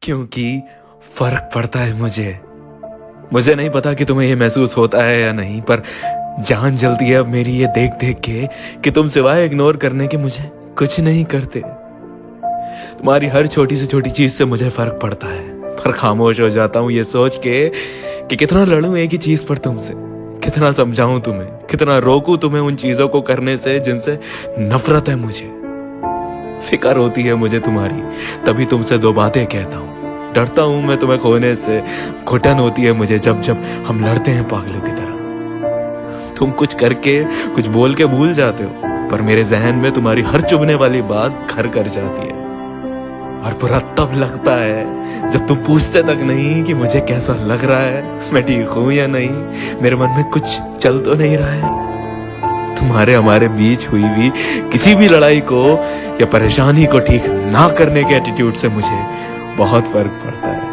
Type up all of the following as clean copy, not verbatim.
क्योंकि फर्क पड़ता है मुझे नहीं पता कि तुम्हें ये महसूस होता है या नहीं, पर जान जलती है अब मेरी ये देख देख के कि तुम सिवाय इग्नोर करने के मुझे कुछ नहीं करते। तुम्हारी हर छोटी से छोटी चीज से मुझे फर्क पड़ता है, पर खामोश हो जाता हूं ये सोच के कि कितना लड़ूं एक ही चीज पर तुमसे, कितना समझाऊं तुम्हें, कितना रोकूं तुम्हें उन चीजों को करने से जिनसे नफरत है मुझे। फिक्र होती है मुझे तुम्हारी, तभी तुमसे दो बातें कहता हूं। डरता हूं मैं तुम्हें खोने से, घुटन होती है मुझे जब जब हम लड़ते हैं पागलों की तरह। तुम कुछ करके कुछ बोल के भूल जाते हो, पर मेरे जहन में तुम्हारी हर चुभने वाली बात घर कर जाती है। और बुरा तब लगता है जब तुम पूछते तक नहीं कि मुझे कैसा लग रहा है, मैं ठीक हूं या नहीं, मेरे मन में कुछ चल तो नहीं रहा है। तुम्हारे हमारे बीच हुई भी किसी भी लड़ाई को या परेशानी को ठीक ना करने के एटीट्यूड से मुझे बहुत फर्क पड़ता है।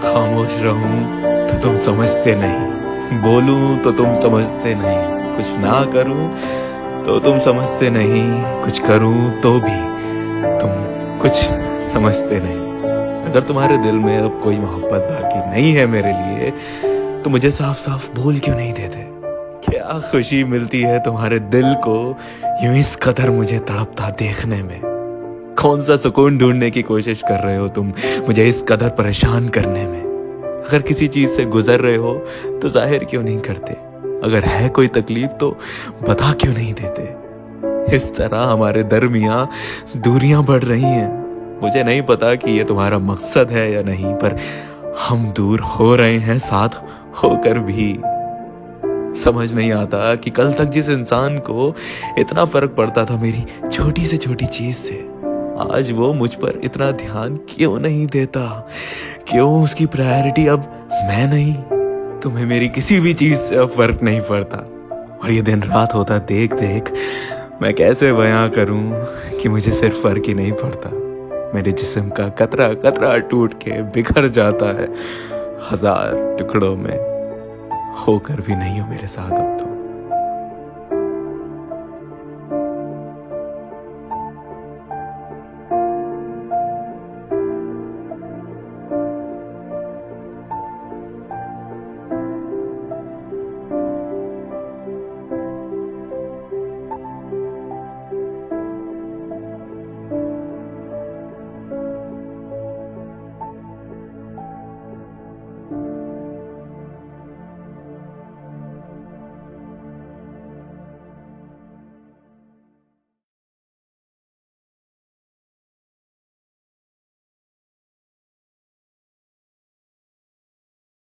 खामोश रहूं तो तुम समझते नहीं, बोलूं तो तुम समझते नहीं, कुछ ना करूं तो तुम समझते नहीं, कुछ करूं तो भी तुम कुछ समझते नहीं। अगर तुम्हारे दिल में अब कोई मोहब्बत बाकी नहीं है मेरे लिए, तो मुझे साफ साफ बोल क्यों नहीं देते? क्या खुशी मिलती है तुम्हारे दिल को यूं इस कदर मुझे तड़पता देखने में। कौन सा सुकून ढूंढने की कोशिश कर रहे हो तुम मुझे इस कदर परेशान करने में? अगर किसी चीज से गुजर रहे हो तो जाहिर क्यों नहीं करते? अगर है कोई तकलीफ तो बता क्यों नहीं देते? इस तरह हमारे दरमियां दूरियां बढ़ रही हैं। मुझे नहीं पता कि ये तुम्हारा मकसद है या नहीं, पर हम दूर हो रहे हैं साथ होकर भी। समझ नहीं आता कि कल तक जिस इंसान को इतना फर्क पड़ता था मेरी छोटी से छोटी चीज से, आज वो मुझ पर इतना ध्यान क्यों नहीं देता? क्यों उसकी प्रायोरिटी अब मैं नहीं? तुम्हें मेरी किसी भी चीज से अब फर्क नहीं पड़ता, और ये दिन रात होता देख देख मैं कैसे बयां करूं कि मुझे सिर्फ फर्क ही नहीं पड़ता। मेरे जिस्म का कतरा कतरा टूट के बिखर जाता है 1000 टुकड़ों में, होकर भी नहीं हो मेरे साथ अब तो।